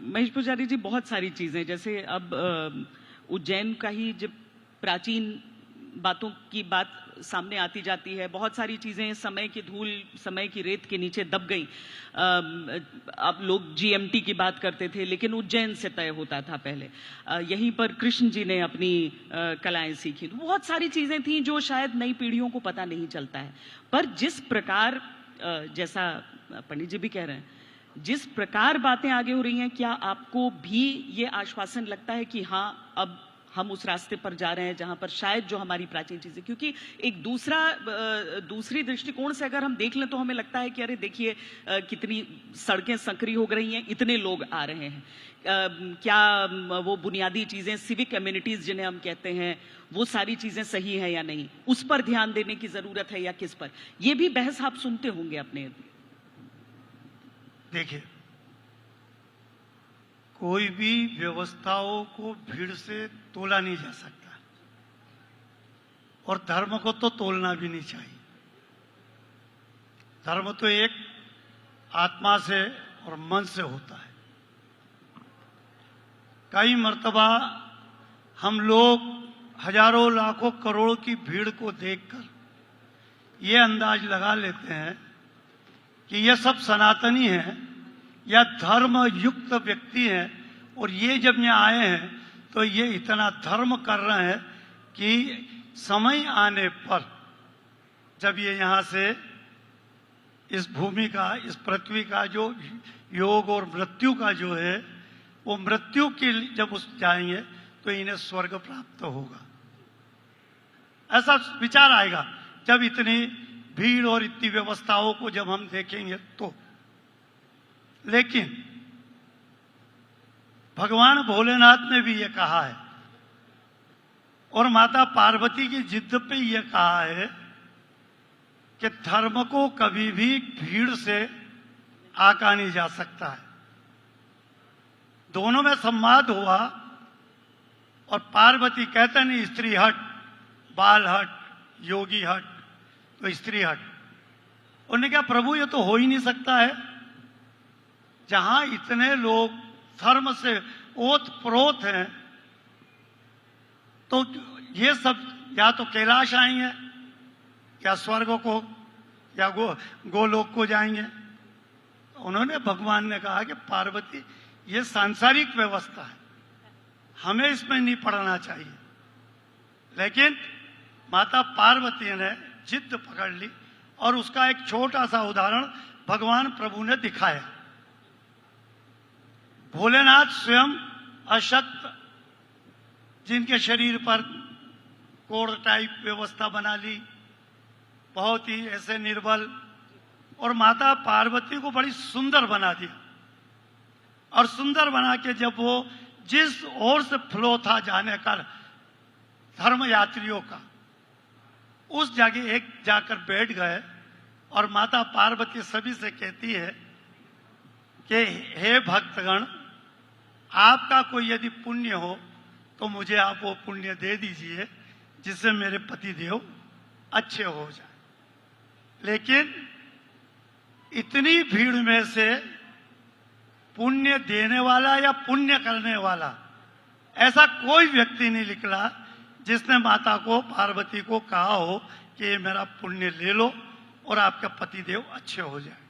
महेश पुजारी जी, बहुत सारी चीजें, जैसे अब उज्जैन का ही जब प्राचीन बातों की बात सामने आती जाती है, बहुत सारी चीजें समय की धूल, समय की रेत के नीचे दब गई। अब लोग जीएमटी की बात करते थे, लेकिन उज्जैन से तय होता था पहले। यहीं पर कृष्ण जी ने अपनी कलाएं सीखी। तो बहुत सारी चीजें थी जो शायद नई पीढ़ियों को पता नहीं चलता है। पर जिस प्रकार, जैसा पंडित जी भी कह रहे हैं, जिस प्रकार बातें आगे हो रही हैं, क्या आपको भी ये आश्वासन लगता है कि हाँ, अब हम उस रास्ते पर जा रहे हैं जहां पर शायद जो हमारी प्राचीन चीजें, क्योंकि एक दूसरी दृष्टिकोण से अगर हम देख लें तो हमें लगता है कि अरे देखिए कितनी सड़कें संकरी हो रही हैं, इतने लोग आ रहे हैं, क्या वो बुनियादी चीजें, सिविक एम्यूनिटीज जिन्हें हम कहते हैं, वो सारी चीजें सही है या नहीं, उस पर ध्यान देने की जरूरत है या किस पर? ये भी बहस आप सुनते होंगे अपने। देखिए, कोई भी व्यवस्थाओं को भीड़ से तोला नहीं जा सकता, और धर्म को तो तोलना भी नहीं चाहिए। धर्म तो एक आत्मा से और मन से होता है। कई मर्तबा हम लोग हजारों लाखों करोड़ों की भीड़ को देखकर ये अंदाज लगा लेते हैं कि ये सब सनातनी हैं या धर्म युक्त व्यक्ति हैं, और ये जब यहाँ आए हैं तो ये इतना धर्म कर रहे हैं कि समय आने पर जब ये यहाँ से इस भूमि का, इस पृथ्वी का जो योग और मृत्यु का जो है, वो मृत्यु के जब उस जाएंगे तो इन्हें स्वर्ग प्राप्त होगा, ऐसा विचार आएगा जब इतनी भीड़ और इतनी व्यवस्थाओं को जब हम देखेंगे तो। लेकिन भगवान भोलेनाथ ने भी ये कहा है, और माता पार्वती की जिद पे ये कहा है कि धर्म को कभी भी भीड़ से आका नहीं जा सकता है। दोनों में संवाद हुआ, और पार्वती कहते नहीं स्त्री हट, बाल हट, योगी हट, तो स्त्री हट। उन्होंने कहा प्रभु ये तो हो ही नहीं सकता है, जहां इतने लोग धर्म से ओत प्रोत हैं, तो ये सब या तो कैलाश आएंगे या स्वर्ग को या गोलोक को जाएंगे। उन्होंने, भगवान ने कहा कि पार्वती ये सांसारिक व्यवस्था है, हमें इसमें नहीं पड़ना चाहिए। लेकिन माता पार्वती ने जिद पकड़ ली, और उसका एक छोटा सा उदाहरण भगवान प्रभु ने दिखाया। भोलेनाथ स्वयं अशक्त, जिनके शरीर पर कोड़ टाइप व्यवस्था बना ली, बहुत ही ऐसे निर्बल, और माता पार्वती को बड़ी सुंदर बना दिया। और सुंदर बना के जब वो जिस ओर से फ्लो था जाने का धर्म यात्रियों का, उस जगह एक जाकर बैठ गए, और माता पार्वती सभी से कहती है कि हे भक्तगण, आपका कोई यदि पुण्य हो तो मुझे आप वो पुण्य दे दीजिए, जिससे मेरे पति देव अच्छे हो जाए। लेकिन इतनी भीड़ में से पुण्य देने वाला या पुण्य करने वाला ऐसा कोई व्यक्ति नहीं निकला जिसने माता को, पार्वती को कहा हो कि ये मेरा पुण्य ले लो और आपका पति देव अच्छे हो जाए।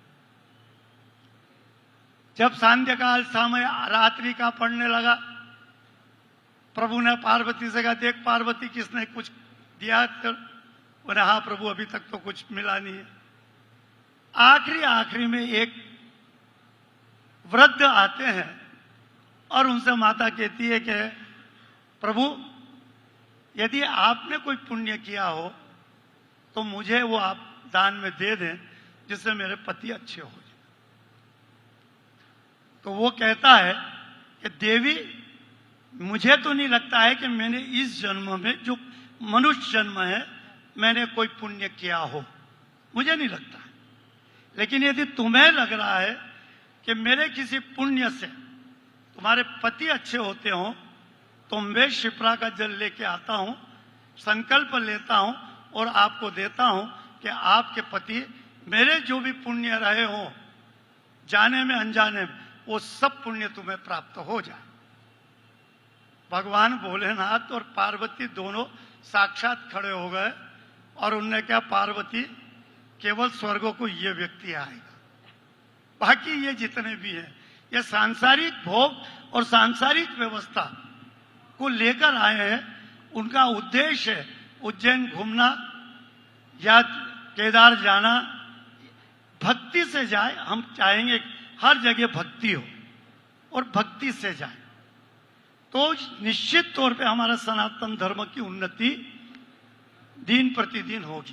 जब सांध्य काल समय रात्रि का पड़ने लगा, प्रभु ने पार्वती से कहा, देख पार्वती किसने कुछ दिया? बोले हाँ प्रभु, अभी तक तो कुछ मिला नहीं है। आखिरी में एक वृद्ध आते हैं, और उनसे माता कहती है कि प्रभु, यदि आपने कोई पुण्य किया हो तो मुझे वो आप दान में दे दें, जिससे मेरे पति अच्छे हो जाए। तो वो कहता है कि देवी, मुझे तो नहीं लगता है कि मैंने इस जन्म में, जो मनुष्य जन्म है, मैंने कोई पुण्य किया हो, मुझे नहीं लगता है। लेकिन यदि तुम्हें लग रहा है कि मेरे किसी पुण्य से तुम्हारे पति अच्छे होते हो, तो मैं शिप्रा का जल लेके आता हूं, संकल्प लेता हूं और आपको देता हूं कि आपके पति मेरे जो भी पुण्य रहे हो, जाने में अनजाने में, वो सब पुण्य तुम्हें प्राप्त हो जाए। भगवान भोलेनाथ और पार्वती दोनों साक्षात खड़े हो गए और उनने क्या, पार्वती केवल स्वर्ग को ये व्यक्ति आएगा, बाकी ये जितने भी हैं ये सांसारिक भोग और सांसारिक व्यवस्था को लेकर आए हैं। उनका उद्देश्य है उज्जैन घूमना या केदार जाना, भक्ति से जाए। हम चाहेंगे हर जगह भक्ति हो और भक्ति से जाए, तो निश्चित तौर पे हमारा सनातन धर्म की उन्नति दिन प्रतिदिन होगी।